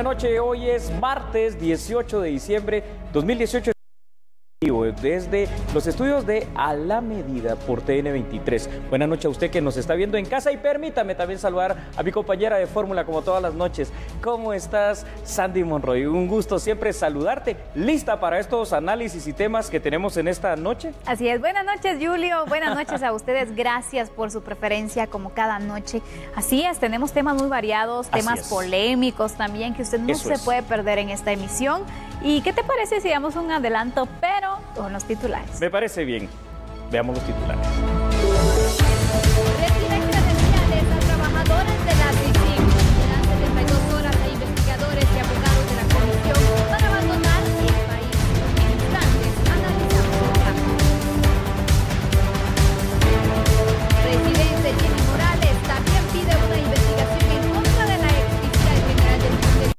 Buenas noches, hoy es martes 18 de diciembre 2018. Desde los estudios de A la Medida por TN23. Buenas noches a usted que nos está viendo en casa y permítame también saludar a mi compañera de fórmula como todas las noches. ¿Cómo estás, Sandy Monroy? Un gusto siempre saludarte. ¿Lista para estos análisis y temas que tenemos en esta noche? Así es. Buenas noches, Julio. Buenas noches a ustedes. Gracias por su preferencia como cada noche. Así es, tenemos temas muy variados, temas polémicos también que usted no se puede perder en esta emisión. ¿Y qué te parece si damos un adelanto, pero con los titulares? Me parece bien. Veamos los titulares. Reciben credenciales a trabajadoras de la CICIG. Serán 72 horas a investigadores y abogados de la comisión para abandonar el país. En instantes, analizamos el caso. Presidente Jimmy Morales también pide una investigación en contra de la exfiscal general del Ministerio.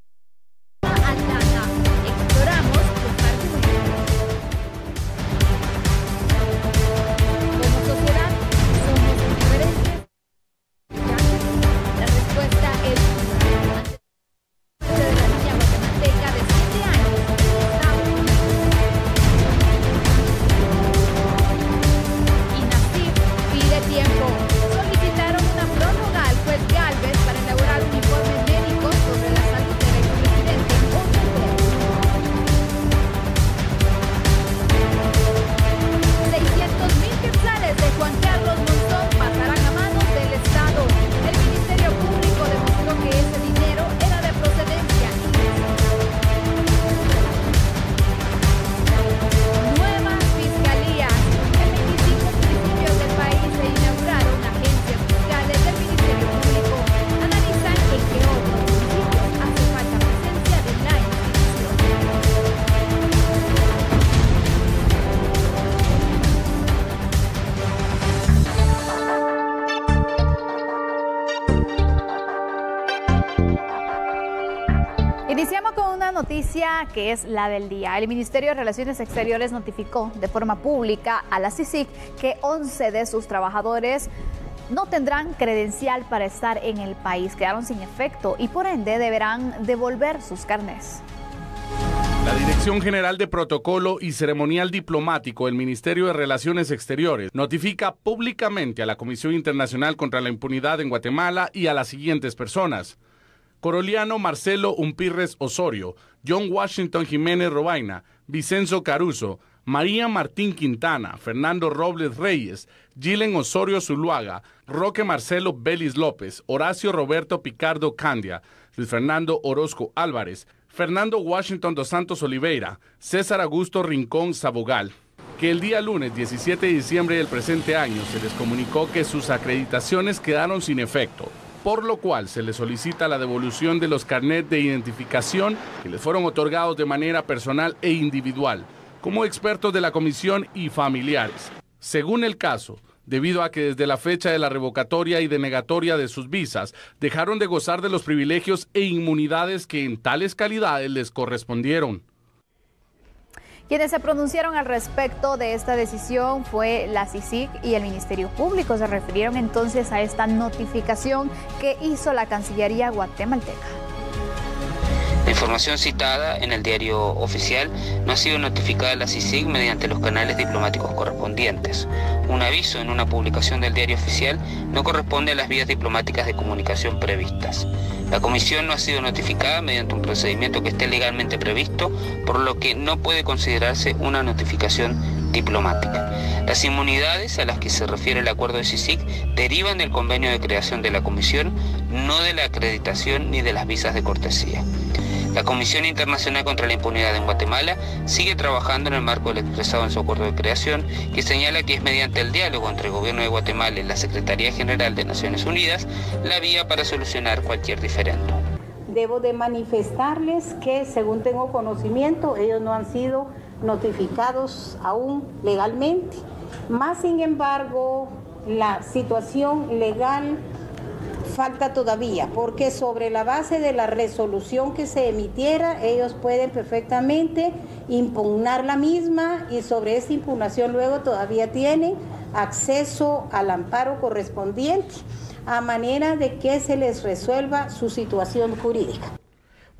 Iniciamos con una noticia que es la del día. El Ministerio de Relaciones Exteriores notificó de forma pública a la CICIG que 11 de sus trabajadores no tendrán credencial para estar en el país. Quedaron sin efecto y por ende deberán devolver sus carnés. La Dirección General de Protocolo y Ceremonial Diplomático del Ministerio de Relaciones Exteriores notifica públicamente a la Comisión Internacional contra la Impunidad en Guatemala y a las siguientes personas: Coroliano Marcelo Umpirres Osorio, John Washington Jiménez Robaina, Vicenzo Caruso, María Martín Quintana, Fernando Robles Reyes, Gilen Osorio Zuluaga, Roque Marcelo Belis López, Horacio Roberto Picardo Candia, Luis Fernando Orozco Álvarez, Fernando Washington dos Santos Oliveira, César Augusto Rincón Sabogal. Que el día lunes 17 de diciembre del presente año se les comunicó que sus acreditaciones quedaron sin efecto, por lo cual se les solicita la devolución de los carnets de identificación que les fueron otorgados de manera personal e individual, como expertos de la comisión y familiares. Según el caso, debido a que desde la fecha de la revocatoria y denegatoria de sus visas, dejaron de gozar de los privilegios e inmunidades que en tales calidades les correspondieron. Quienes se pronunciaron al respecto de esta decisión fue la CICIG y el Ministerio Público. Se refirieron entonces a esta notificación que hizo la Cancillería guatemalteca. La información citada en el diario oficial no ha sido notificada a la CICIG mediante los canales diplomáticos correspondientes. Un aviso en una publicación del diario oficial no corresponde a las vías diplomáticas de comunicación previstas. La comisión no ha sido notificada mediante un procedimiento que esté legalmente previsto, por lo que no puede considerarse una notificación diplomática. Las inmunidades a las que se refiere el acuerdo de CICIG derivan del convenio de creación de la comisión, no de la acreditación ni de las visas de cortesía. La Comisión Internacional contra la Impunidad en Guatemala sigue trabajando en el marco del expresado en su acuerdo de creación, que señala que es mediante el diálogo entre el Gobierno de Guatemala y la Secretaría General de Naciones Unidas la vía para solucionar cualquier diferendo. Debo de manifestarles que, según tengo conocimiento, ellos no han sido notificados aún legalmente. Más sin embargo, la situación legal falta todavía, porque sobre la base de la resolución que se emitiera, ellos pueden perfectamente impugnar la misma y sobre esa impugnación luego todavía tienen acceso al amparo correspondiente a manera de que se les resuelva su situación jurídica.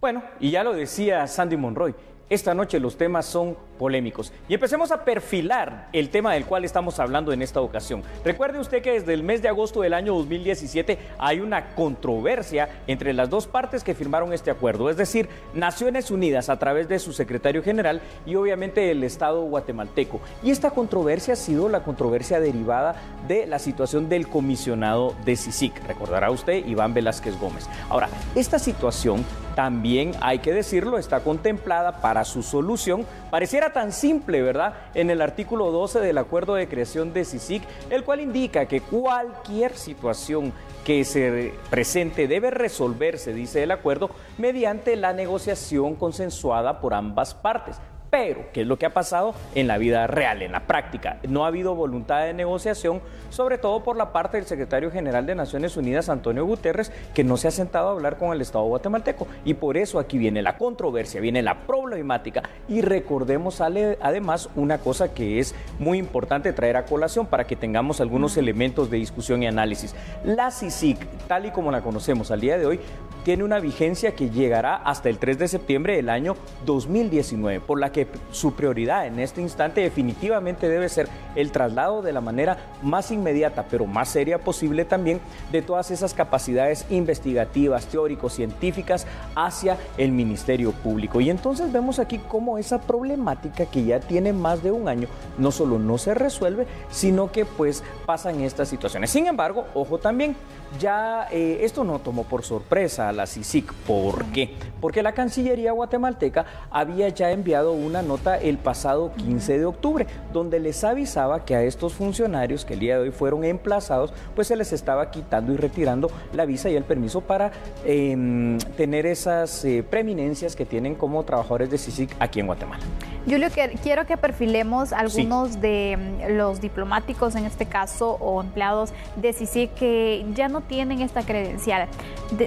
Bueno, y ya lo decía Sandy Monroy, esta noche los temas son polémicos y empecemos a perfilar el tema del cual estamos hablando en esta ocasión. Recuerde usted que desde el mes de agosto del año 2017 hay una controversia entre las dos partes que firmaron este acuerdo, es decir, Naciones Unidas a través de su secretario general y obviamente el Estado guatemalteco. Y esta controversia ha sido la controversia derivada de la situación del comisionado de CICIG, recordará usted, Iván Velázquez Gómez. Ahora, esta situación también, hay que decirlo, está contemplada para su solución. Pareciera tan simple, ¿verdad?, en el artículo 12 del acuerdo de creación de CICIG, el cual indica que cualquier situación que se presente debe resolverse, dice el acuerdo, mediante la negociación consensuada por ambas partes. Pero, ¿qué es lo que ha pasado en la vida real, en la práctica? No ha habido voluntad de negociación, sobre todo por la parte del secretario general de Naciones Unidas, Antonio Guterres, que no se ha sentado a hablar con el Estado guatemalteco. Y por eso aquí viene la controversia, viene la problemática. Y recordemos además una cosa que es muy importante traer a colación para que tengamos algunos elementos de discusión y análisis. La CICIG, tal y como la conocemos al día de hoy, tiene una vigencia que llegará hasta el 3 de septiembre del año 2019, por la que su prioridad en este instante definitivamente debe ser el traslado de la manera más inmediata, pero más seria posible también, de todas esas capacidades investigativas, teórico-científicas hacia el Ministerio Público. Y entonces vemos aquí cómo esa problemática que ya tiene más de un año, no solo no se resuelve, sino que pues pasan estas situaciones. Sin embargo, ojo también, ya esto no tomó por sorpresa a la CICIG. ¿Por qué? Porque la Cancillería guatemalteca había ya enviado una nota el pasado 15 de octubre, donde les avisaba que a estos funcionarios que el día de hoy fueron emplazados, pues se les estaba quitando y retirando la visa y el permiso para tener esas preeminencias que tienen como trabajadores de CICIG aquí en Guatemala. Julio, quiero que perfilemos algunos de los diplomáticos, en este caso, o empleados de CICIG que ya no tienen esta credencial.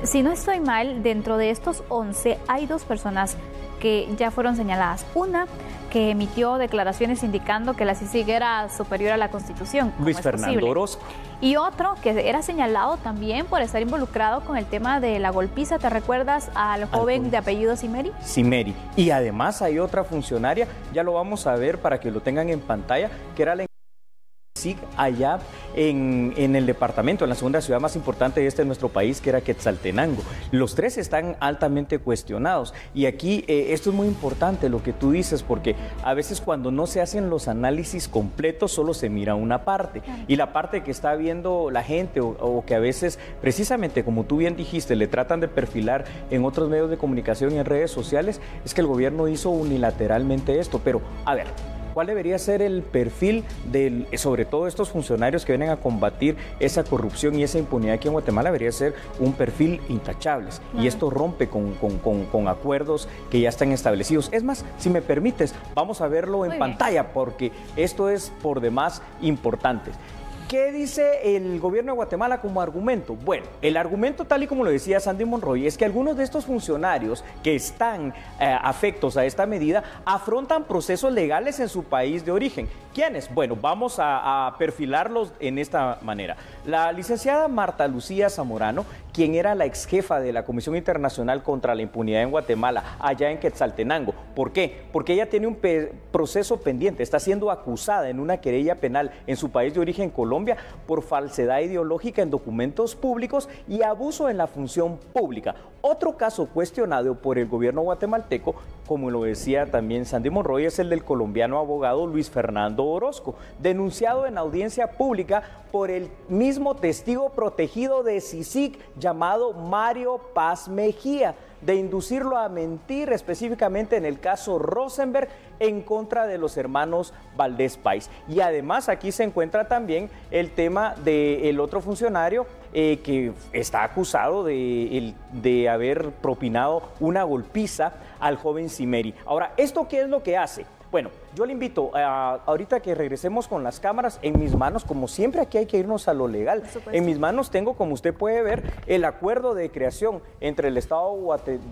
Si no estoy mal, dentro de estos 11 hay 2 personas que ya fueron señaladas. Una que emitió declaraciones indicando que la CICIG era superior a la Constitución. Luis Fernando Orozco. Y otro que era señalado también por estar involucrado con el tema de la golpiza. ¿Te recuerdas al joven de apellido Cimeri? Cimeri. Y además hay otra funcionaria, ya lo vamos a ver para que lo tengan en pantalla, que era la CICIG allá en el departamento, en la segunda ciudad más importante de nuestro país, que era Quetzaltenango. Los 3 están altamente cuestionados. Y aquí esto es muy importante lo que tú dices, porque a veces cuando no se hacen los análisis completos, solo se mira una parte. Y la parte que está viendo la gente o que a veces, precisamente como tú bien dijiste, le tratan de perfilar en otros medios de comunicación y en redes sociales, es que el gobierno hizo unilateralmente esto. Pero, a ver, ¿cuál debería ser el perfil sobre todo estos funcionarios que vienen a combatir esa corrupción y esa impunidad aquí en Guatemala? Debería ser un perfil intachable. Y esto rompe con acuerdos que ya están establecidos. Es más, si me permites, vamos a verlo en pantalla, porque esto es por demás importante. ¿Qué dice el gobierno de Guatemala como argumento? Bueno, el argumento, tal y como lo decía Sandy Monroy, es que algunos de estos funcionarios que están afectos a esta medida afrontan procesos legales en su país de origen. ¿Quiénes? Bueno, vamos a perfilarlos en esta manera. La licenciada Marta Lucía Zamorano, quien era la ex jefa de la Comisión Internacional contra la Impunidad en Guatemala, allá en Quetzaltenango. ¿Por qué? Porque ella tiene un proceso pendiente, está siendo acusada en una querella penal en su país de origen, Colombia, por falsedad ideológica en documentos públicos y abuso en la función pública. Otro caso cuestionado por el gobierno guatemalteco, como lo decía también Sandy Monroy, es el del colombiano abogado Luis Fernando Orozco, denunciado en audiencia pública por el mismo testigo protegido de CICIG llamado Mario Paz Mejía, de inducirlo a mentir, específicamente en el caso Rosenberg, en contra de los hermanos Valdés Pais. Y además aquí se encuentra también el tema del otro funcionario que está acusado de haber propinado una golpiza al joven Cimeri. Ahora, ¿esto qué es lo que hace? Bueno, yo le invito ahorita que regresemos con las cámaras en mis manos, como siempre aquí hay que irnos a lo legal. En mis manos tengo, como usted puede ver, el acuerdo de creación entre el Estado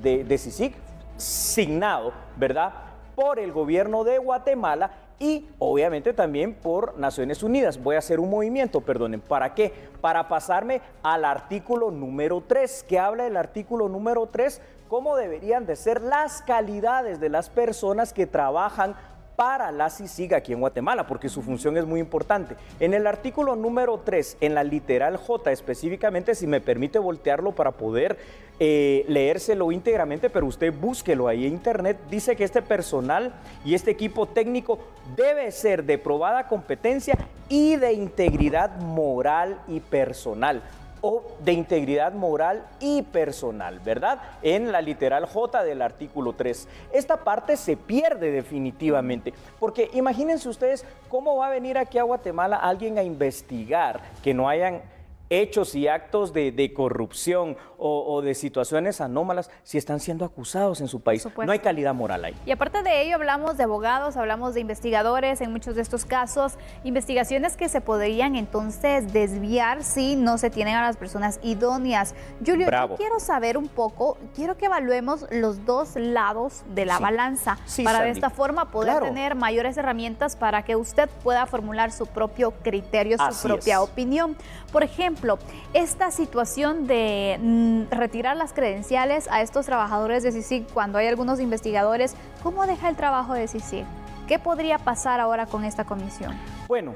de CICIG, signado, ¿verdad?, por el gobierno de Guatemala y obviamente también por Naciones Unidas. Voy a hacer un movimiento, perdonen, ¿para qué? Para pasarme al artículo número 3, que habla del artículo número 3, cómo deberían de ser las calidades de las personas que trabajan para la CICIG aquí en Guatemala, porque su función es muy importante. En el artículo número 3, en la literal J específicamente, si me permite voltearlo para poder leérselo íntegramente, pero usted búsquelo ahí en internet, dice que este personal y este equipo técnico debe ser de probada competencia y de integridad moral y personal, o de integridad moral y personal, ¿verdad? En la literal J del artículo 3. Esta parte se pierde definitivamente, porque imagínense ustedes cómo va a venir aquí a Guatemala alguien a investigar que no hayan hechos y actos de corrupción o de situaciones anómalas si están siendo acusados en su país. No hay calidad moral ahí. Y aparte de ello, hablamos de abogados, hablamos de investigadores en muchos de estos casos, investigaciones que se podrían entonces desviar si no se tienen a las personas idóneas. Julio, yo quiero saber un poco, quiero que evaluemos los dos lados de la balanza, para de esta forma poder tener mayores herramientas para que usted pueda formular su propio criterio, su propia opinión. Por ejemplo, esta situación de retirar las credenciales a estos trabajadores de CICIG cuando hay algunos investigadores, ¿cómo deja el trabajo de CICIG? ¿Qué podría pasar ahora con esta comisión? Bueno,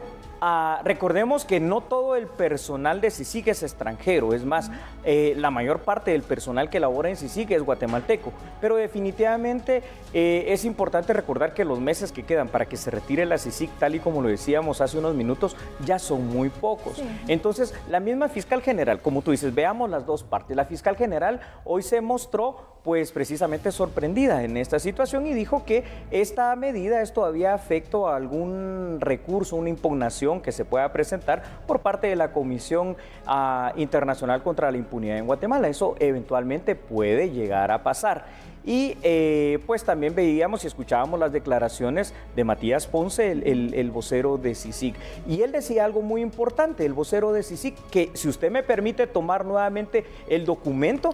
recordemos que no todo el personal de CICIG es extranjero, es más, la mayor parte del personal que labora en CICIG es guatemalteco, pero definitivamente es importante recordar que los meses que quedan para que se retire la CICIG, tal y como lo decíamos hace unos minutos, ya son muy pocos. Entonces, la misma fiscal general, como tú dices, veamos las dos partes. La fiscal general hoy se mostró pues precisamente sorprendida en esta situación y dijo que esta medida es todavía afecto a algún recurso, una impugnación que se pueda presentar por parte de la Comisión Internacional contra la Impunidad en Guatemala. Eso eventualmente puede llegar a pasar. Y pues también veíamos y escuchábamos las declaraciones de Matías Ponce, el vocero de CICIG. Y él decía algo muy importante, el vocero de CICIG, que si usted me permite tomar nuevamente el documento,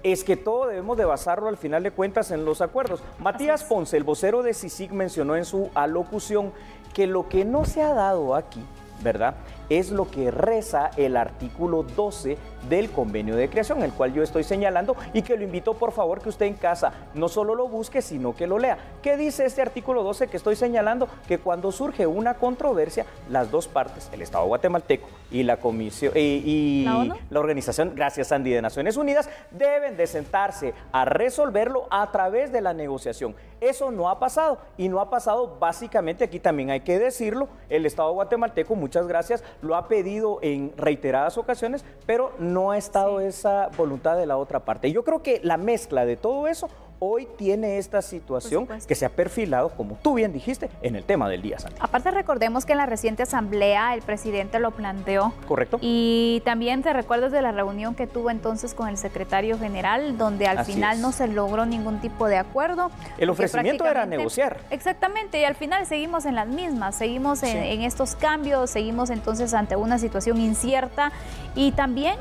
es que todo debemos de basarlo al final de cuentas en los acuerdos. Matías Ponce, el vocero de CICIG, mencionó en su alocución que lo que no se ha dado aquí, ¿verdad?, es lo que reza el artículo 12 del convenio de creación, el cual yo estoy señalando y que lo invito por favor que usted en casa no solo lo busque, sino que lo lea. ¿Qué dice este artículo 12 que estoy señalando? Que cuando surge una controversia, las dos partes, el Estado guatemalteco y la Comisión y la Organización, gracias Andy, de Naciones Unidas, deben de sentarse a resolverlo a través de la negociación. Eso no ha pasado y no ha pasado básicamente, aquí también hay que decirlo, el Estado guatemalteco, muchas gracias, lo ha pedido en reiteradas ocasiones, pero no ha estado esa voluntad de la otra parte. Yo creo que la mezcla de todo eso hoy tiene esta situación que se ha perfilado, como tú bien dijiste, en el tema del día, Sandy. Aparte, recordemos que en la reciente asamblea el presidente lo planteó. Correcto. Y también te recuerdas de la reunión que tuvo entonces con el secretario general, donde al final no se logró ningún tipo de acuerdo. El ofrecimiento era negociar. Exactamente, y al final seguimos en las mismas, seguimos en estos cambios, seguimos entonces ante una situación incierta. Y también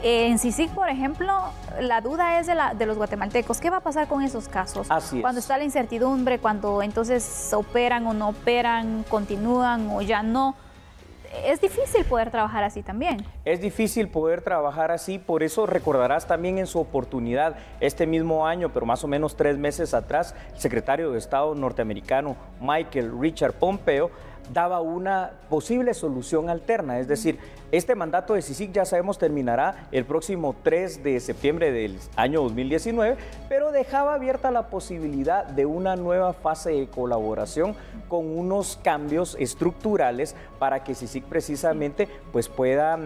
en CICIG, por ejemplo, la duda es de los guatemaltecos. ¿Qué va a pasar con esos casos? Cuando está la incertidumbre, cuando entonces operan o no operan, continúan o ya no. Es difícil poder trabajar así también. Es difícil poder trabajar así, por eso recordarás también en su oportunidad, este mismo año, pero más o menos 3 meses atrás, el secretario de Estado norteamericano Michael Richard Pompeo daba una posible solución alterna, es decir, este mandato de CICIG ya sabemos terminará el próximo 3 de septiembre del año 2019, pero dejaba abierta la posibilidad de una nueva fase de colaboración con unos cambios estructurales para que CICIG precisamente pues pueda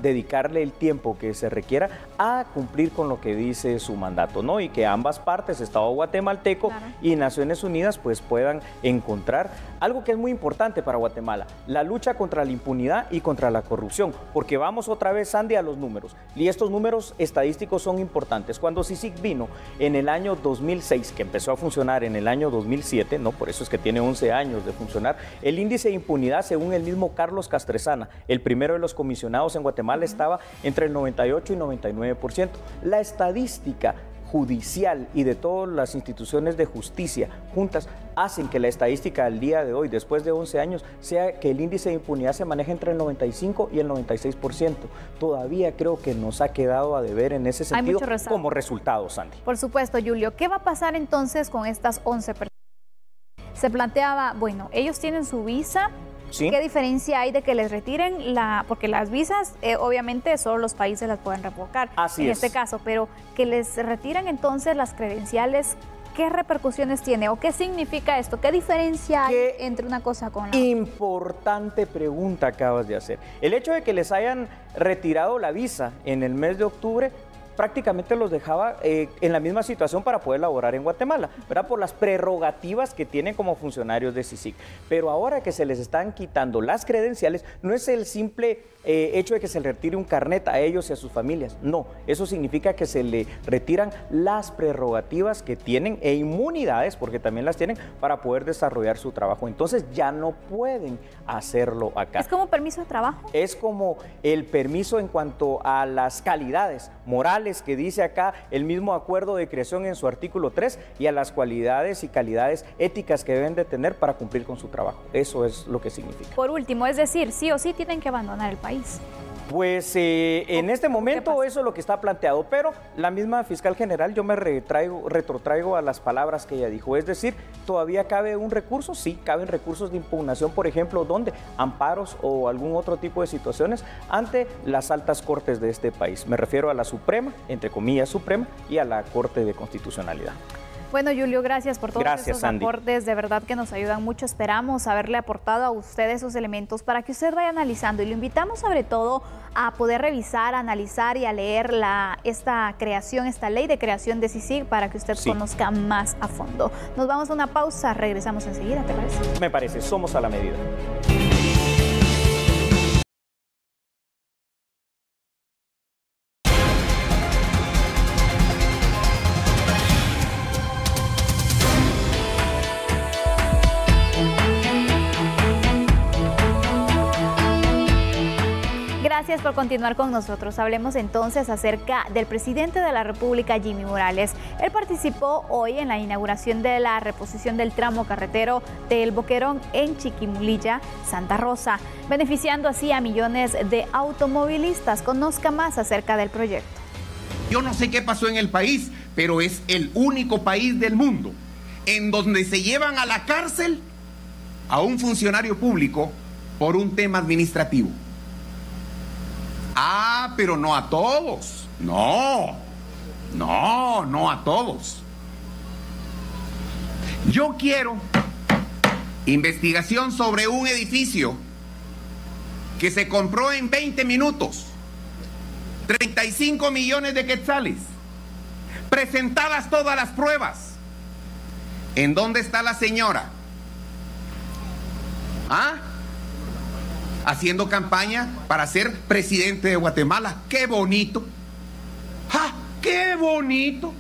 dedicarle el tiempo que se requiera a cumplir con lo que dice su mandato, ¿no? Y que ambas partes, Estado guatemalteco y Naciones Unidas, pues puedan encontrar algo que es muy importante para Guatemala, la lucha contra la impunidad y contra la corrupción, porque vamos otra vez, Sandy, a los números, y estos números estadísticos son importantes. Cuando CICIG vino en el año 2006, que empezó a funcionar en el año 2007, ¿no? Por eso es que tiene 11 años de funcionar, el índice de impunidad, según el mismo Carlos Castresana, el primero de los comisionados en Guatemala, estaba entre el 98 y 99%. La estadística judicial y de todas las instituciones de justicia juntas hacen que la estadística al día de hoy, después de 11 años, sea que el índice de impunidad se maneja entre el 95 y el 96%. Todavía creo que nos ha quedado a deber en ese sentido como resultado, Sandy. Por supuesto, Julio. ¿Qué va a pasar entonces con estas 11 personas? Se planteaba, bueno, ellos tienen su visa. ¿Sí? ¿Qué diferencia hay de que les retiren porque las visas, obviamente, solo los países las pueden revocar en este caso, pero que les retiren entonces las credenciales? ¿Qué repercusiones tiene o qué significa esto? ¿Qué diferencia hay entre una cosa con la otra? Importante pregunta acabas de hacer. El hecho de que les hayan retirado la visa en el mes de octubre prácticamente los dejaba en la misma situación para poder laborar en Guatemala, ¿verdad? Por las prerrogativas que tienen como funcionarios de CICIG. Pero ahora que se les están quitando las credenciales, no es el simple hecho de que se le retire un carnet a ellos y a sus familias. No, eso significa que se le retiran las prerrogativas que tienen e inmunidades, porque también las tienen, para poder desarrollar su trabajo. Entonces ya no pueden hacerlo acá. ¿Es como permiso de trabajo? Es como el permiso en cuanto a las calidades morales que dice acá el mismo acuerdo de creación en su artículo 3 y a las cualidades y calidades éticas que deben de tener para cumplir con su trabajo. Eso es lo que significa. Por último, es decir, sí o sí tienen que abandonar el país. Pues en este momento eso es lo que está planteado, pero la misma fiscal general, yo me retrotraigo a las palabras que ella dijo, es decir, ¿todavía cabe un recurso? Sí, caben recursos de impugnación, por ejemplo, ¿dónde? Amparos o algún otro tipo de situaciones ante las altas cortes de este país. Me refiero a la Suprema, entre comillas Suprema, y a la Corte de Constitucionalidad. Bueno, Julio, gracias por todos esos aportes, de verdad que nos ayudan mucho. Esperamos haberle aportado a usted esos elementos para que usted vaya analizando y lo invitamos sobre todo a poder revisar, analizar y a leer esta ley de creación de CICIG para que usted conozca más a fondo. Nos vamos a una pausa, regresamos enseguida, ¿te parece? Me parece, somos a la medida. Gracias por continuar con nosotros. Hablemos entonces acerca del presidente de la República, Jimmy Morales. Él participó hoy en la inauguración de la reposición del tramo carretero del Boquerón en Chiquimulilla, Santa Rosa, beneficiando así a millones de automovilistas. Conozca más acerca del proyecto. Yo no sé qué pasó en el país, pero es el único país del mundo en donde se llevan a la cárcel a un funcionario público por un tema administrativo. Ah, pero no a todos. No a todos. Yo quiero investigación sobre un edificio que se compró en 20 minutos, 35 millones de quetzales, presentadas todas las pruebas. ¿En dónde está la señora? ¿Ah? Haciendo campaña para ser presidente de Guatemala. ¡Qué bonito! ¡Ah! ¡Qué bonito!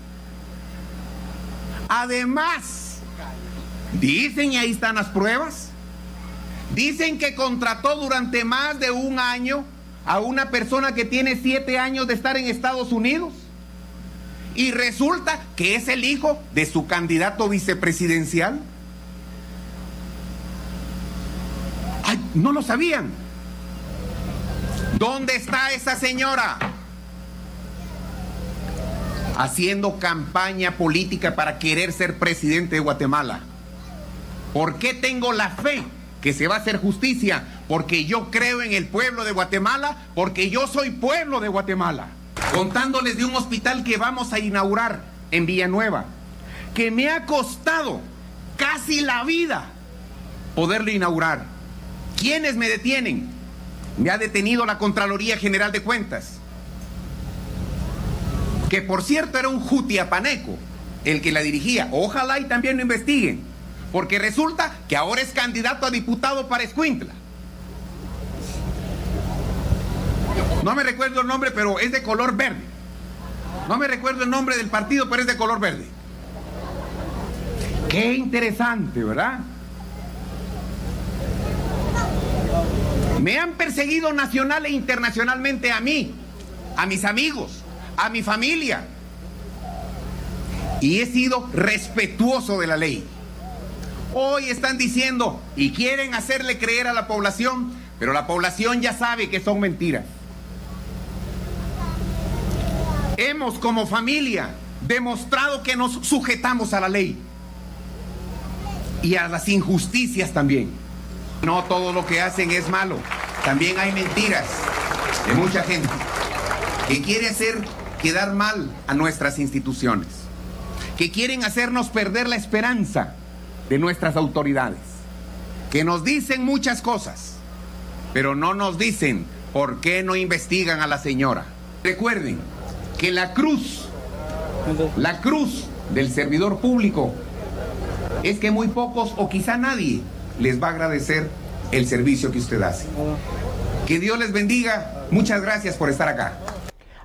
Además, dicen, y ahí están las pruebas, dicen que contrató durante más de un año a una persona que tiene 7 años de estar en Estados Unidos y resulta que es el hijo de su candidato vicepresidencial. ¡Ay, no lo sabían! ¿Dónde está esa señora? Haciendo campaña política para querer ser presidente de Guatemala. ¿Por qué tengo la fe que se va a hacer justicia? Porque yo creo en el pueblo de Guatemala, porque yo soy pueblo de Guatemala. Contándoles de un hospital que vamos a inaugurar en Villanueva, que me ha costado casi la vida poderlo inaugurar. ¿Quiénes me detienen? Me ha detenido la Contraloría General de Cuentas, que por cierto era un jutiapaneco el que la dirigía. Ojalá y también lo investiguen, porque resulta que ahora es candidato a diputado para Escuintla. No me recuerdo el nombre, pero es de color verde. No me recuerdo el nombre del partido, pero es de color verde. Qué interesante, ¿verdad? Me han perseguido nacional e internacionalmente a mí, a mis amigos, a mi familia. y he sido respetuoso de la ley. Hoy están diciendo y quieren hacerle creer a la población, pero la población ya sabe que son mentiras. Hemos como familia demostrado que nos sujetamos a la ley y a las injusticias también. No todo lo que hacen es malo, también hay mentiras de mucha gente que quiere hacer quedar mal a nuestras instituciones, que quieren hacernos perder la esperanza de nuestras autoridades, que nos dicen muchas cosas, pero no nos dicen por qué no investigan a la señora. Recuerden que la cruz del servidor público es que muy pocos o quizá nadie les va a agradecer el servicio que usted hace. Que Dios les bendiga. Muchas gracias por estar acá.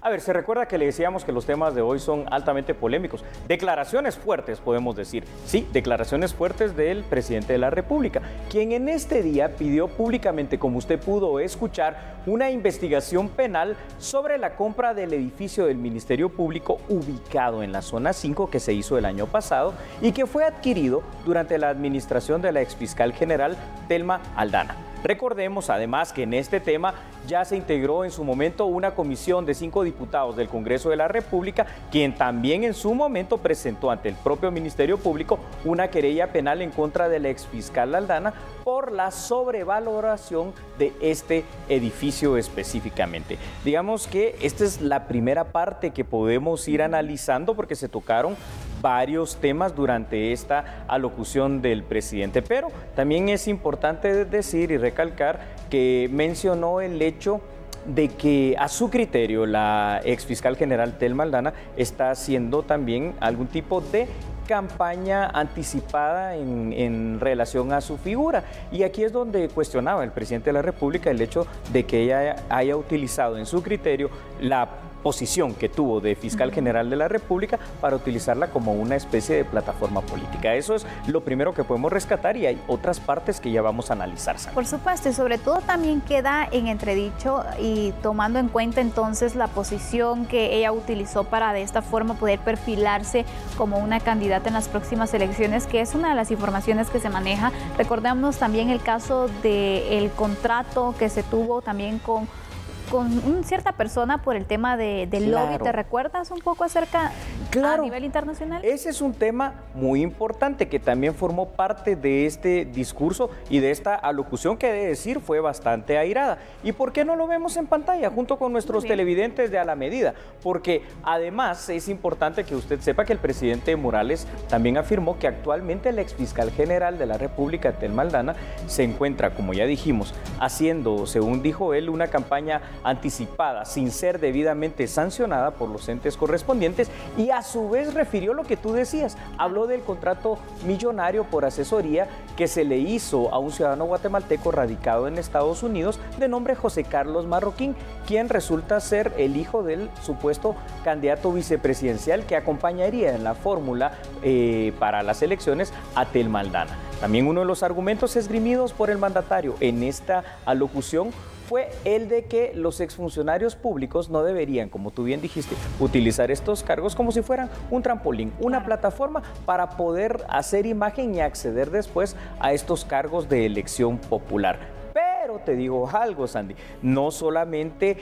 A ver, se recuerda que le decíamos que los temas de hoy son altamente polémicos. Declaraciones fuertes, podemos decir. Sí, declaraciones fuertes del presidente de la República, quien en este día pidió públicamente, como usted pudo escuchar, una investigación penal sobre la compra del edificio del Ministerio Público ubicado en la zona 5 que se hizo el año pasado y que fue adquirido durante la administración de la exfiscal general Telma Aldana. Recordemos además que en este tema ya se integró en su momento una comisión de 5 diputados del Congreso de la República, quien también en su momento presentó ante el propio Ministerio Público una querella penal en contra de la exfiscal Aldana por la sobrevaloración de este edificio específicamente. Digamos que esta es la primera parte que podemos ir analizando porque se tocaron varios temas durante esta alocución del presidente, pero también es importante decir y recalcar que mencionó el hecho de que a su criterio la exfiscal general Telma Aldana está haciendo también algún tipo de campaña anticipada en relación a su figura. Y aquí es donde cuestionaba el presidente de la República el hecho de que ella haya utilizado en su criterio la posición que tuvo de fiscal general de la República para utilizarla como una especie de plataforma política. Eso es lo primero que podemos rescatar y hay otras partes que ya vamos a analizar, Sandra. Por supuesto, y sobre todo también queda en entredicho y tomando en cuenta entonces la posición que ella utilizó para de esta forma poder perfilarse como una candidata en las próximas elecciones, que es una de las informaciones que se maneja. Recordemos también el caso del contrato que se tuvo también con cierta persona por el tema del lobby. ¿Te recuerdas un poco acerca a nivel internacional? Ese es un tema muy importante que también formó parte de este discurso y de esta alocución que, he de decir, fue bastante airada. ¿Y por qué no lo vemos en pantalla junto con nuestros televidentes de A la Medida? Porque además es importante que usted sepa que el presidente Morales también afirmó que actualmente el exfiscal general de la República, Telma Aldana, se encuentra, como ya dijimos, haciendo, según dijo él, una campaña anticipada sin ser debidamente sancionada por los entes correspondientes y a su vez refirió lo que tú decías, habló del contrato millonario por asesoría que se le hizo a un ciudadano guatemalteco radicado en Estados Unidos de nombre José Carlos Marroquín, quien resulta ser el hijo del supuesto candidato vicepresidencial que acompañaría en la fórmula para las elecciones a Telma Aldana. También uno de los argumentos esgrimidos por el mandatario en esta alocución fue el de que los exfuncionarios públicos no deberían, como tú bien dijiste, utilizar estos cargos como si fueran un trampolín, una plataforma para poder hacer imagen y acceder después a estos cargos de elección popular. Pero te digo algo, Sandy, no solamente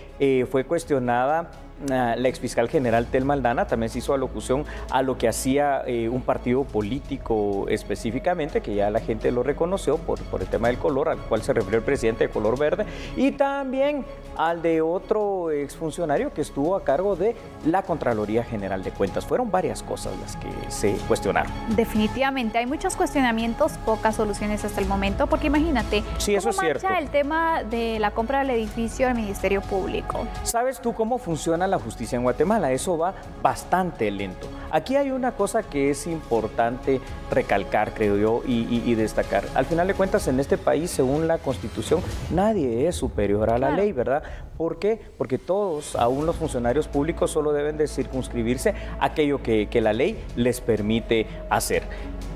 fue cuestionada la exfiscal general Telma Aldana, también se hizo alocución a lo que hacía un partido político específicamente, que ya la gente lo reconoció por el tema del color, al cual se refirió el presidente, de color verde, y también al de otro exfuncionario que estuvo a cargo de la Contraloría General de Cuentas. Fueron varias cosas las que se cuestionaron. Definitivamente, hay muchos cuestionamientos, pocas soluciones hasta el momento, porque imagínate, sí, eso es cierto, el tema de la compra del edificio del Ministerio Público. ¿Sabes tú cómo funciona la justicia en Guatemala? Eso va bastante lento. Aquí hay una cosa que es importante recalcar, creo yo, y destacar. Al final de cuentas, en este país, según la Constitución, nadie es superior a la ley, ¿verdad? ¿Por qué? Porque todos, aún los funcionarios públicos, solo deben de circunscribirse a aquello que la ley les permite hacer.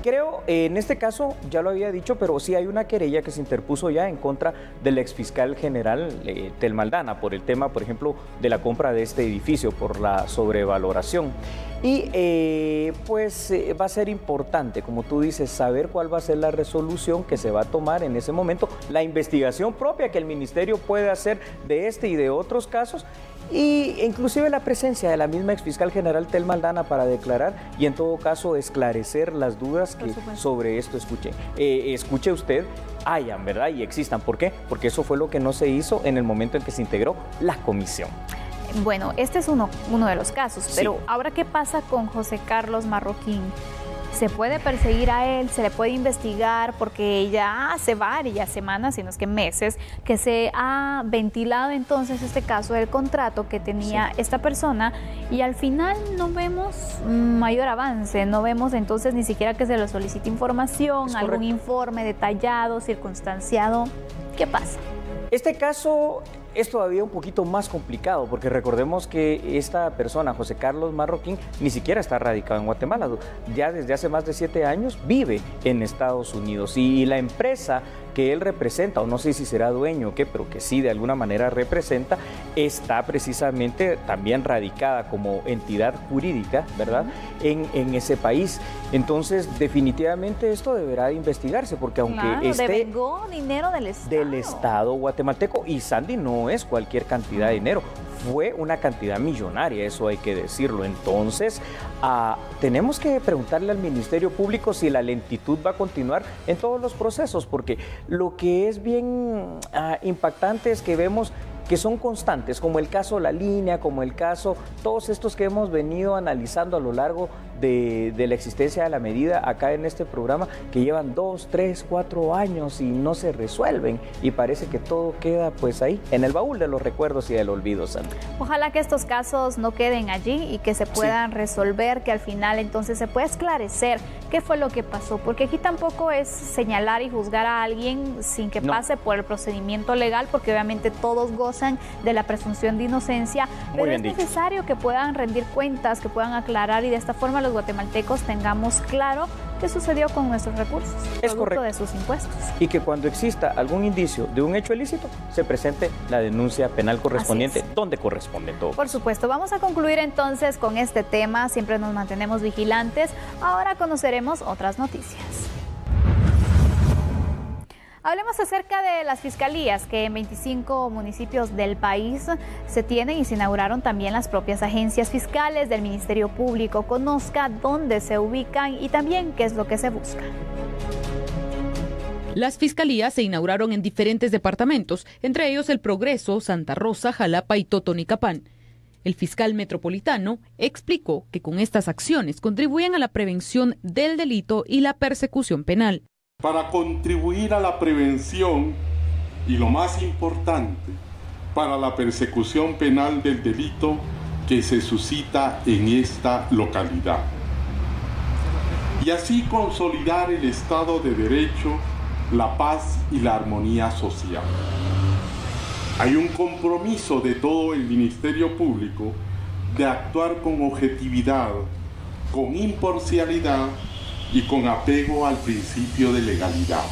creo, en este caso, ya lo había dicho, pero sí hay una querella que se interpuso ya en contra del exfiscal general Telma Aldana por el tema, por ejemplo, de la compra de este edificio, por la sobrevaloración. Y pues va a ser importante, como tú dices, saber cuál va a ser la resolución que se va a tomar en ese momento, la investigación propia que el ministerio puede hacer de este y de otros casos, y inclusive la presencia de la misma exfiscal general Telma Aldana para declarar y en todo caso esclarecer las dudas que sobre esto escuche usted hayan, ¿verdad? Y existan. ¿Por qué? Porque eso fue lo que no se hizo en el momento en que se integró la comisión. Bueno, este es uno de los casos, Sí. pero ahora, ¿qué pasa con José Carlos Marroquín? ¿Se puede perseguir a él? ¿Se le puede investigar? Porque ya hace varias semanas, si no es que meses, que se ha ventilado entonces este caso del contrato que tenía esta persona, y al final no vemos mayor avance, no vemos entonces ni siquiera que se le solicite información, algún informe detallado, circunstanciado. ¿Qué pasa? Este caso es todavía un poquito más complicado porque recordemos que esta persona, José Carlos Marroquín, ni siquiera está radicado en Guatemala. Ya desde hace más de 7 años vive en Estados Unidos y la empresa que él representa, o no sé si será dueño o qué, pero que sí de alguna manera representa, está precisamente también radicada como entidad jurídica, ¿verdad?, en ese país. Entonces, definitivamente esto deberá de investigarse porque aunque devengó dinero del Estado guatemalteco, y Sandy no es cualquier cantidad de dinero, fue una cantidad millonaria, eso hay que decirlo. Entonces, tenemos que preguntarle al Ministerio Público si la lentitud va a continuar en todos los procesos, porque lo que es bien impactante es que vemos que son constantes, como el caso La Línea, como el caso, todos estos que hemos venido analizando a lo largo de la existencia de la medida acá en este programa, que llevan 2, 3, 4 años y no se resuelven, y parece que todo queda pues ahí, en el baúl de los recuerdos y del olvido, Sandra. Ojalá que estos casos no queden allí y que se puedan resolver, que al final entonces se pueda esclarecer qué fue lo que pasó, porque aquí tampoco es señalar y juzgar a alguien sin que pase por el procedimiento legal, porque obviamente todos gozan de la presunción de inocencia, pero es necesario que puedan rendir cuentas, que puedan aclarar, y de esta forma los guatemaltecos tengamos claro qué sucedió con nuestros recursos, producto de sus impuestos. Y que cuando exista algún indicio de un hecho ilícito, se presente la denuncia penal correspondiente, donde corresponde todo. Por supuesto, vamos a concluir entonces con este tema, siempre nos mantenemos vigilantes. Ahora conoceremos otras noticias. Hablemos acerca de las fiscalías que en 25 municipios del país se tienen y se inauguraron también las propias agencias fiscales del Ministerio Público. Conozca dónde se ubican y también qué es lo que se busca. Las fiscalías se inauguraron en diferentes departamentos, entre ellos El Progreso, Santa Rosa, Jalapa y Totonicapán. El fiscal metropolitano explicó que con estas acciones contribuyen a la prevención del delito y la persecución penal. Para contribuir a la prevención y, lo más importante, para la persecución penal del delito que se suscita en esta localidad. Y así consolidar el Estado de Derecho, la paz y la armonía social. Hay un compromiso de todo el Ministerio Público de actuar con objetividad, con imparcialidad y con apego al principio de legalidad.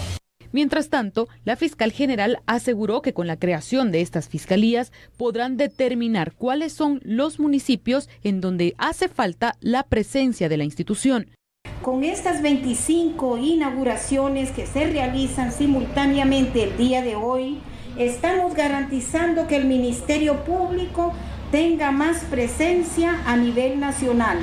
Mientras tanto, la fiscal general aseguró que con la creación de estas fiscalías podrán determinar cuáles son los municipios en donde hace falta la presencia de la institución. Con estas 25 inauguraciones que se realizan simultáneamente el día de hoy, estamos garantizando que el Ministerio Público tenga más presencia a nivel nacional.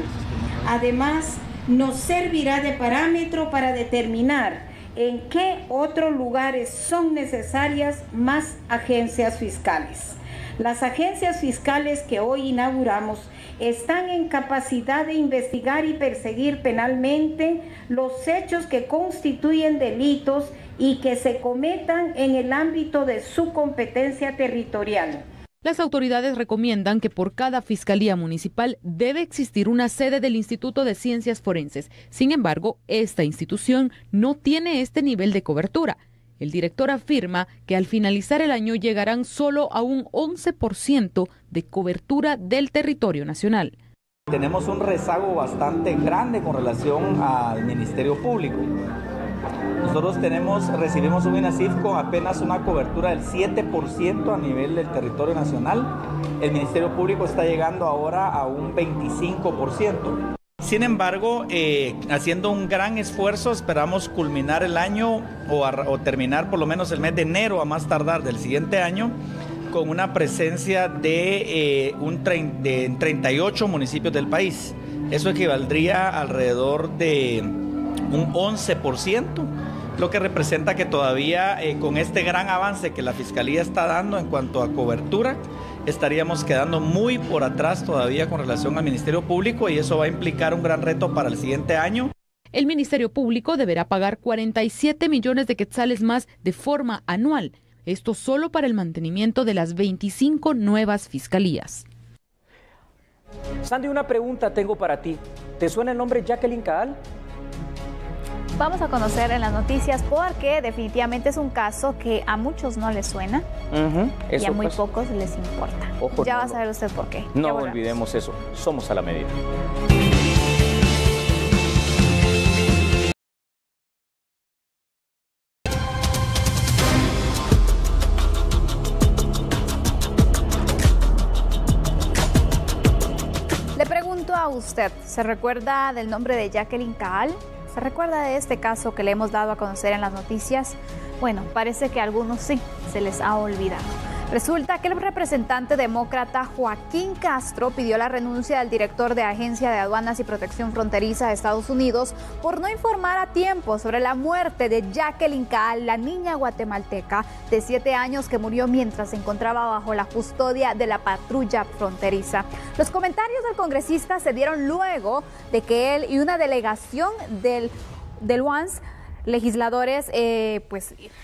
Además, nos servirá de parámetro para determinar en qué otros lugares son necesarias más agencias fiscales. Las agencias fiscales que hoy inauguramos están en capacidad de investigar y perseguir penalmente los hechos que constituyen delitos y que se cometan en el ámbito de su competencia territorial. Las autoridades recomiendan que por cada fiscalía municipal debe existir una sede del Instituto de Ciencias Forenses. Sin embargo, esta institución no tiene este nivel de cobertura. El director afirma que al finalizar el año llegarán solo a un 11% de cobertura del territorio nacional. Tenemos un rezago bastante grande con relación al Ministerio Público. Nosotros recibimos un INASIF con apenas una cobertura del 7% a nivel del territorio nacional. El Ministerio Público está llegando ahora a un 25%. Sin embargo, haciendo un gran esfuerzo, esperamos culminar el año o terminar por lo menos el mes de enero a más tardar del siguiente año con una presencia de 38 municipios del país. Eso equivaldría alrededor de un 11%, lo que representa que todavía con este gran avance que la Fiscalía está dando en cuanto a cobertura, estaríamos quedando muy por atrás todavía con relación al Ministerio Público, y eso va a implicar un gran reto para el siguiente año. El Ministerio Público deberá pagar 47 millones de quetzales más de forma anual. Esto solo para el mantenimiento de las 25 nuevas fiscalías. Sandy, una pregunta tengo para ti. ¿Te suena el nombre Jacqueline Caal? Vamos a conocer en las noticias porque definitivamente es un caso que a muchos no les suena y a muy pocos les importa. Ojo, ya va a saber usted por qué. No olvidemos eso. Somos a la medida. Le pregunto a usted, ¿se recuerda del nombre de Jacqueline Caal? ¿Se recuerda de este caso que le hemos dado a conocer en las noticias? Bueno, parece que a algunos sí, se les ha olvidado. Resulta que el representante demócrata Joaquín Castro pidió la renuncia del director de Agencia de Aduanas y Protección Fronteriza de Estados Unidos por no informar a tiempo sobre la muerte de Jacqueline Caal, la niña guatemalteca de 7 años que murió mientras se encontraba bajo la custodia de la patrulla fronteriza. Los comentarios del congresista se dieron luego de que él y una delegación del UANS, legisladores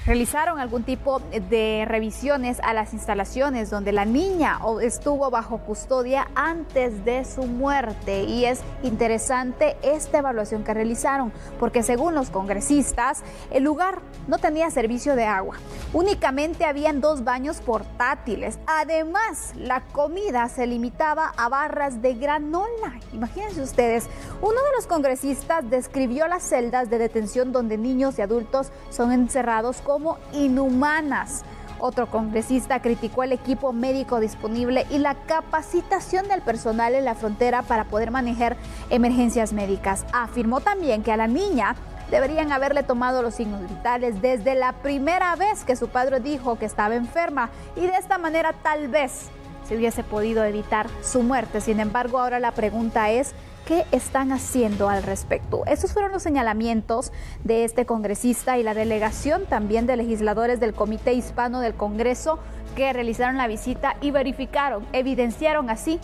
realizaron algún tipo de revisiones a las instalaciones donde la niña estuvo bajo custodia antes de su muerte. Y es interesante esta evaluación que realizaron, porque según los congresistas, el lugar no tenía servicio de agua. Únicamente habían 2 baños portátiles. Además, la comida se limitaba a barras de granola. Imagínense ustedes, uno de los congresistas describió las celdas de detención donde niños y adultos son encerrados como inhumanas. Otro congresista criticó el equipo médico disponible y la capacitación del personal en la frontera para poder manejar emergencias médicas. Afirmó también que a la niña deberían haberle tomado los signos vitales desde la primera vez que su padre dijo que estaba enferma, y de esta manera tal vez se hubiese podido evitar su muerte. Sin embargo, ahora la pregunta es: ¿qué están haciendo al respecto? Estos fueron los señalamientos de este congresista y la delegación también de legisladores del Comité Hispano del Congreso que realizaron la visita y evidenciaron así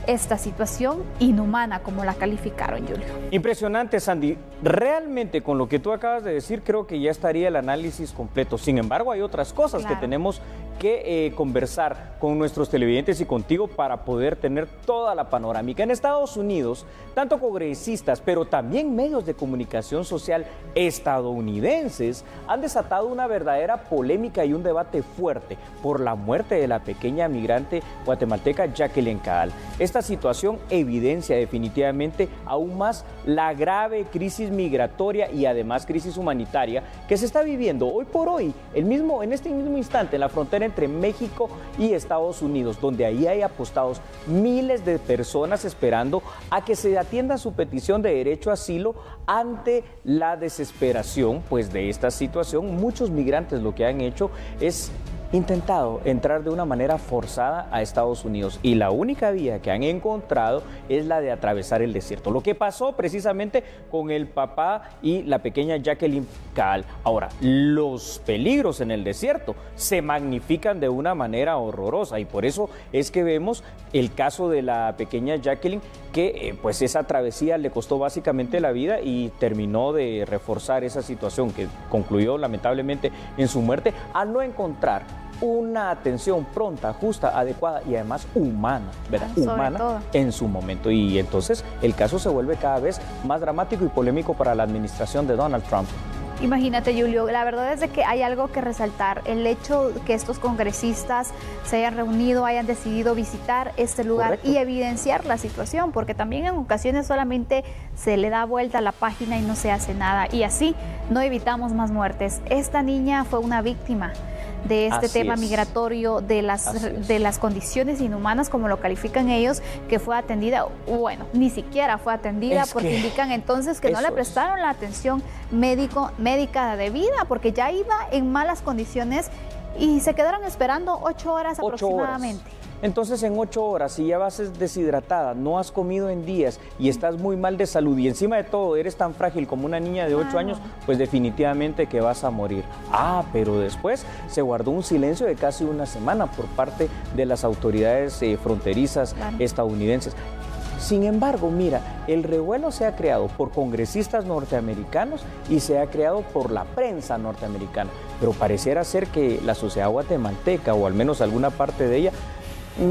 esta situación inhumana, como la calificaron, Julio. Impresionante, Sandy. Realmente con lo que tú acabas de decir creo que ya estaría el análisis completo. Sin embargo, hay otras cosas que tenemos que conversar con nuestros televidentes y contigo para poder tener toda la panorámica. En Estados Unidos, tanto congresistas, pero también medios de comunicación social estadounidenses han desatado una verdadera polémica y un debate fuerte por la muerte de la pequeña migrante guatemalteca Jacqueline Caal. Esta situación evidencia definitivamente aún más la grave crisis migratoria y además crisis humanitaria que se está viviendo hoy por hoy, en este mismo instante, en la frontera entre México y Estados Unidos, donde ahí hay apostados miles de personas esperando a que se atienda su petición de derecho a asilo ante la desesperación pues de esta situación. Muchos migrantes lo que han hecho es intentado entrar de una manera forzada a Estados Unidos, y la única vía que han encontrado es la de atravesar el desierto. Lo que pasó precisamente con el papá y la pequeña Jacqueline Caal. Ahora, los peligros en el desierto se magnifican de una manera horrorosa, y por eso es que vemos el caso de la pequeña Jacqueline, que pues esa travesía le costó básicamente la vida y terminó de reforzar esa situación que concluyó lamentablemente en su muerte al no encontrar una atención pronta, justa, adecuada y además humana, ¿verdad? Humana en su momento. Y entonces el caso se vuelve cada vez más dramático y polémico para la administración de Donald Trump. Imagínate, Julio, la verdad es de que hay algo que resaltar. El hecho que estos congresistas se hayan reunido, hayan decidido visitar este lugar. Correcto. Y evidenciar la situación, porque también en ocasiones solamente se le da vuelta a la página y no se hace nada. Y así no evitamos más muertes. Esta niña fue una víctima de este tema migratorio, de las condiciones inhumanas, como lo califican ellos, que fue atendida, bueno, ni siquiera fue atendida, porque indican entonces que no le prestaron la atención médica debida, porque ya iba en malas condiciones y se quedaron esperando 8 horas aproximadamente. Entonces, en 8 horas, si ya vas deshidratada, no has comido en días y estás muy mal de salud y encima de todo eres tan frágil como una niña de 8 años, pues definitivamente que vas a morir. Pero después se guardó un silencio de casi una semana por parte de las autoridades fronterizas estadounidenses. Sin embargo, mira, el revuelo se ha creado por congresistas norteamericanos y se ha creado por la prensa norteamericana, pero pareciera ser que la sociedad guatemalteca, o al menos alguna parte de ella,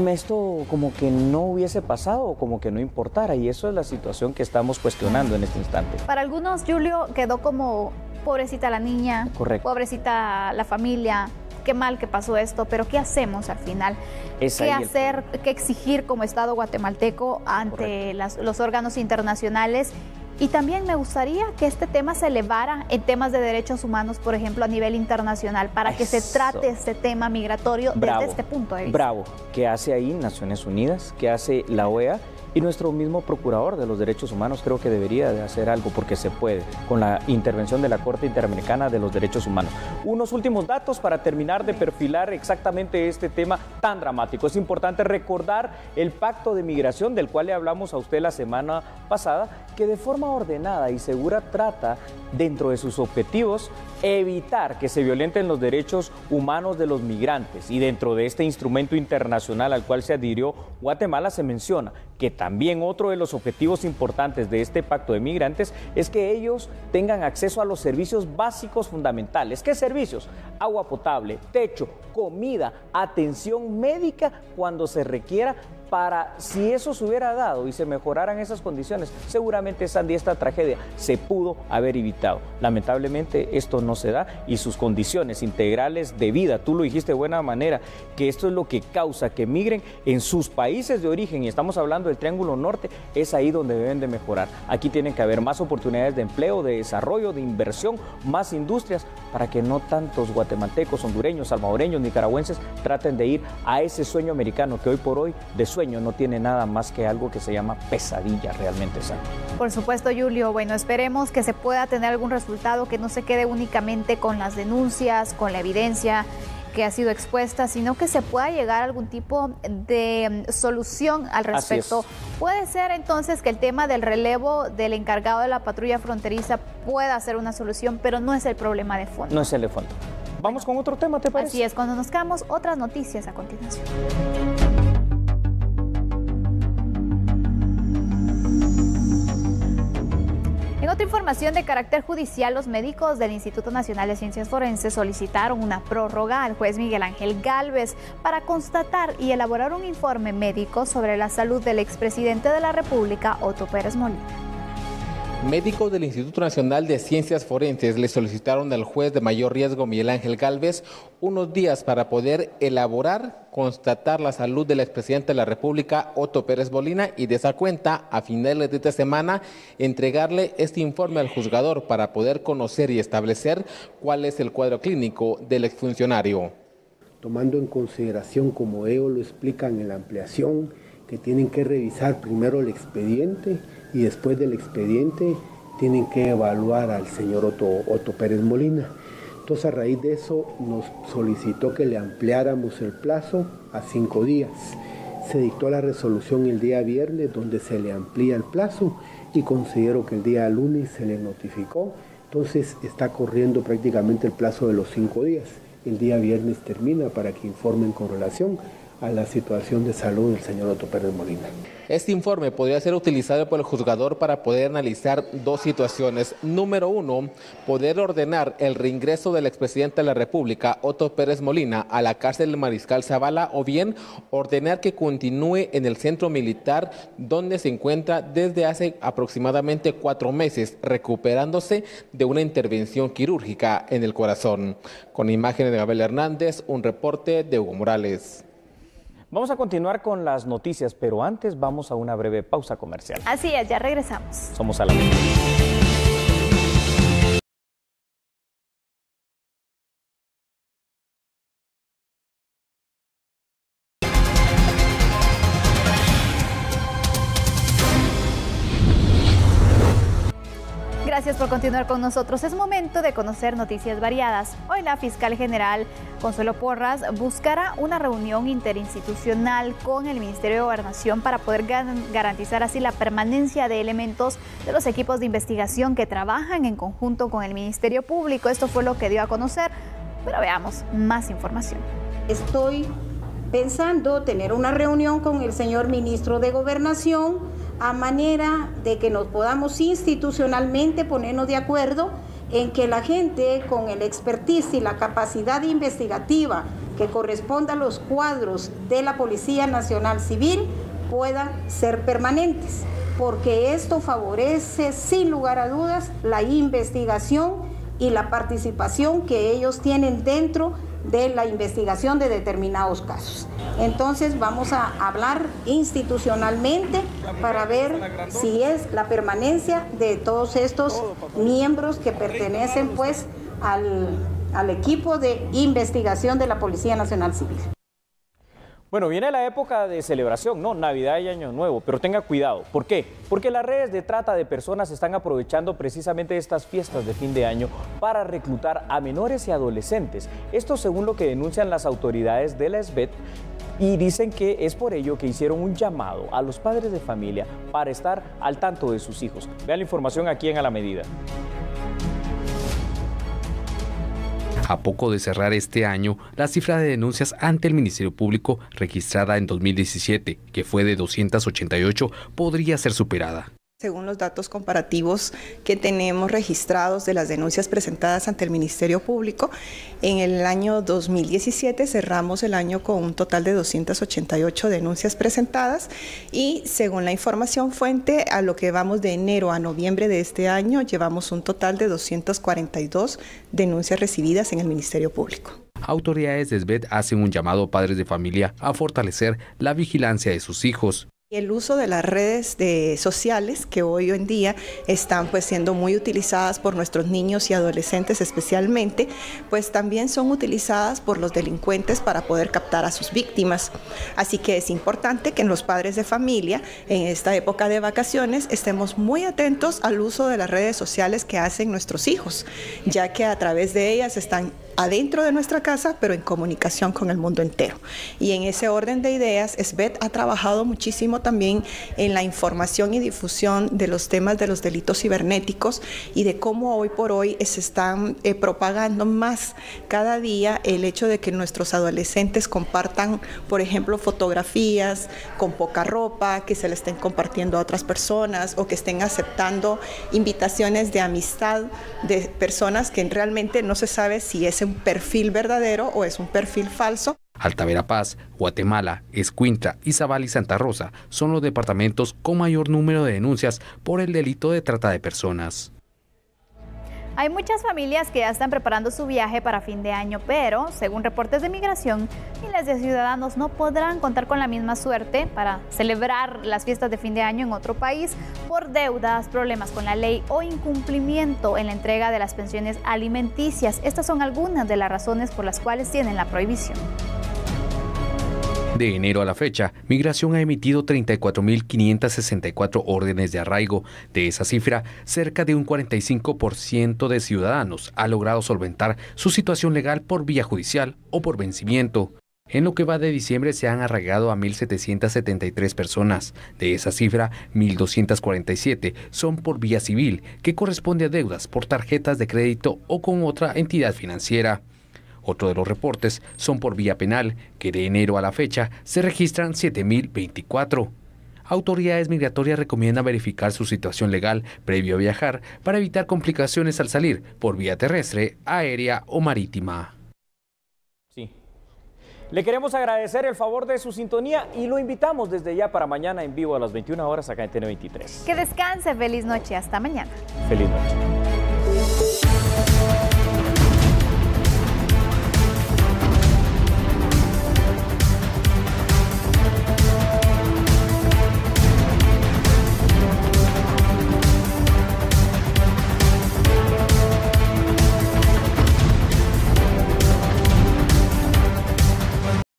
esto como que no hubiese pasado o como que no importara, y eso es la situación que estamos cuestionando en este instante. Para algunos, Julio, quedó como pobrecita la niña, pobrecita la familia, qué mal que pasó esto, pero ¿qué hacemos al final? ¿Qué hacer, qué exigir como Estado guatemalteco ante los órganos internacionales? Y también me gustaría que este tema se elevara en temas de derechos humanos, por ejemplo, a nivel internacional, para que se trate este tema migratorio desde este punto de vista. Bravo. ¿Qué hace ahí Naciones Unidas? ¿Qué hace la OEA? Y nuestro mismo procurador de los derechos humanos creo que debería de hacer algo, porque se puede, con la intervención de la Corte Interamericana de los Derechos Humanos. Unos últimos datos para terminar de perfilar exactamente este tema tan dramático. Es importante recordar el pacto de migración del cual le hablamos a usted la semana pasada, que de forma ordenada y segura trata, dentro de sus objetivos, evitar que se violenten los derechos humanos de los migrantes. Y dentro de este instrumento internacional al cual se adhirió Guatemala se menciona que también otro de los objetivos importantes de este pacto de migrantes es que ellos tengan acceso a los servicios básicos fundamentales. ¿Qué servicios? Agua potable, techo, comida, atención médica cuando se requiera. Para, si eso se hubiera dado y se mejoraran esas condiciones, seguramente esta tragedia se pudo haber evitado. Lamentablemente esto no se da y sus condiciones integrales de vida, tú lo dijiste de buena manera, que esto es lo que causa que migren en sus países de origen, y estamos hablando del Triángulo Norte, es ahí donde deben de mejorar. Aquí tienen que haber más oportunidades de empleo, de desarrollo, de inversión, más industrias, para que no tantos guatemaltecos, hondureños, salvadoreños, nicaragüenses traten de ir a ese sueño americano que hoy por hoy de sueño no tiene nada más que algo que se llama pesadilla realmente, Sandra. Por supuesto, Julio. Bueno, esperemos que se pueda tener algún resultado, que no se quede únicamente con las denuncias, con la evidencia que ha sido expuesta, sino que se pueda llegar a algún tipo de solución al respecto. Puede ser entonces que el tema del relevo del encargado de la patrulla fronteriza pueda ser una solución, pero no es el problema de fondo. No es el de fondo. Vamos con otro tema, ¿te parece? Así es, cuando nos quedamos, otras noticias a continuación. En otra información de carácter judicial, los médicos del Instituto Nacional de Ciencias Forenses solicitaron una prórroga al juez Miguel Ángel Gálvez para constatar y elaborar un informe médico sobre la salud del expresidente de la República, Otto Pérez Molina. Médicos del Instituto Nacional de Ciencias Forenses le solicitaron al juez de mayor riesgo Miguel Ángel Gálvez unos días para poder elaborar, constatar la salud del expresidente de la República, Otto Pérez Molina, y de esa cuenta, a finales de esta semana, entregarle este informe al juzgador para poder conocer y establecer cuál es el cuadro clínico del exfuncionario. Tomando en consideración, como ellos lo explican en la ampliación, que tienen que revisar primero el expediente y después del expediente tienen que evaluar al señor Otto Pérez Molina. Entonces, a raíz de eso nos solicitó que le ampliáramos el plazo a 5 días. Se dictó la resolución el día viernes donde se le amplía el plazo y considero que el día lunes se le notificó. Entonces está corriendo prácticamente el plazo de los 5 días. El día viernes termina para que informen con relación a la situación de salud del señor Otto Pérez Molina. Este informe podría ser utilizado por el juzgador para poder analizar dos situaciones. Número uno, poder ordenar el reingreso del expresidente de la República, Otto Pérez Molina, a la cárcel del Mariscal Zavala, o bien ordenar que continúe en el centro militar donde se encuentra desde hace aproximadamente 4 meses, recuperándose de una intervención quirúrgica en el corazón. Con imágenes de Gabriel Hernández, un reporte de Hugo Morales. Vamos a continuar con las noticias, pero antes vamos a una breve pausa comercial. Así es, ya regresamos. Somos a la vez. Gracias por continuar con nosotros. Es momento de conocer noticias variadas. Hoy la fiscal general Consuelo Porras buscará una reunión interinstitucional con el Ministerio de Gobernación para poder garantizar así la permanencia de elementos de los equipos de investigación que trabajan en conjunto con el Ministerio Público. Esto fue lo que dio a conocer, pero veamos más información. Estoy pensando tener una reunión con el señor ministro de Gobernación a manera de que nos podamos institucionalmente ponernos de acuerdo en que la gente con el expertise y la capacidad investigativa que corresponda a los cuadros de la Policía Nacional Civil puedan ser permanentes, porque esto favorece sin lugar a dudas la investigación y la participación que ellos tienen dentro de la investigación de determinados casos. Entonces vamos a hablar institucionalmente para ver si es la permanencia de todos estos miembros que pertenecen pues al equipo de investigación de la Policía Nacional Civil. Bueno, viene la época de celebración, ¿no? Navidad y Año Nuevo, pero tenga cuidado. ¿Por qué? Porque las redes de trata de personas están aprovechando precisamente estas fiestas de fin de año para reclutar a menores y adolescentes. Esto según lo que denuncian las autoridades de la SBET, y dicen que es por ello que hicieron un llamado a los padres de familia para estar al tanto de sus hijos. Vean la información aquí en A la Medida. A poco de cerrar este año, la cifra de denuncias ante el Ministerio Público registrada en 2017, que fue de 288, podría ser superada. Según los datos comparativos que tenemos registrados de las denuncias presentadas ante el Ministerio Público, en el año 2017 cerramos el año con un total de 288 denuncias presentadas y según la información fuente, a lo que vamos de enero a noviembre de este año, llevamos un total de 242 denuncias recibidas en el Ministerio Público. Autoridades de SBET hacen un llamado a padres de familia a fortalecer la vigilancia de sus hijos. El uso de las redes sociales que hoy en día están pues siendo muy utilizadas por nuestros niños y adolescentes especialmente, pues también son utilizadas por los delincuentes para poder captar a sus víctimas. Así que es importante que los padres de familia en esta época de vacaciones estemos muy atentos al uso de las redes sociales que hacen nuestros hijos, ya que a través de ellas están adentro de nuestra casa, pero en comunicación con el mundo entero. Y en ese orden de ideas, SBET ha trabajado muchísimo también en la información y difusión de los temas de los delitos cibernéticos y de cómo hoy por hoy se están propagando más cada día el hecho de que nuestros adolescentes compartan, por ejemplo, fotografías con poca ropa, que se le estén compartiendo a otras personas o que estén aceptando invitaciones de amistad de personas que realmente no se sabe si es un perfil verdadero o es un perfil falso. Alta Verapaz, Guatemala, Escuintla, Izabal y Santa Rosa son los departamentos con mayor número de denuncias por el delito de trata de personas. Hay muchas familias que ya están preparando su viaje para fin de año, pero según reportes de migración, miles de ciudadanos no podrán contar con la misma suerte para celebrar las fiestas de fin de año en otro país por deudas, problemas con la ley o incumplimiento en la entrega de las pensiones alimenticias. Estas son algunas de las razones por las cuales tienen la prohibición. De enero a la fecha, Migración ha emitido 34.564 órdenes de arraigo. De esa cifra, cerca de un 45% de ciudadanos ha logrado solventar su situación legal por vía judicial o por vencimiento. En lo que va de diciembre se han arraigado a 1.773 personas. De esa cifra, 1.247 son por vía civil, que corresponde a deudas por tarjetas de crédito o con otra entidad financiera. Otro de los reportes son por vía penal, que de enero a la fecha se registran 7.024. Autoridades migratorias recomiendan verificar su situación legal previo a viajar para evitar complicaciones al salir por vía terrestre, aérea o marítima. Sí. Le queremos agradecer el favor de su sintonía y lo invitamos desde ya para mañana en vivo a las 21 horas acá en TN23. Que descanse, feliz noche, hasta mañana. Feliz noche.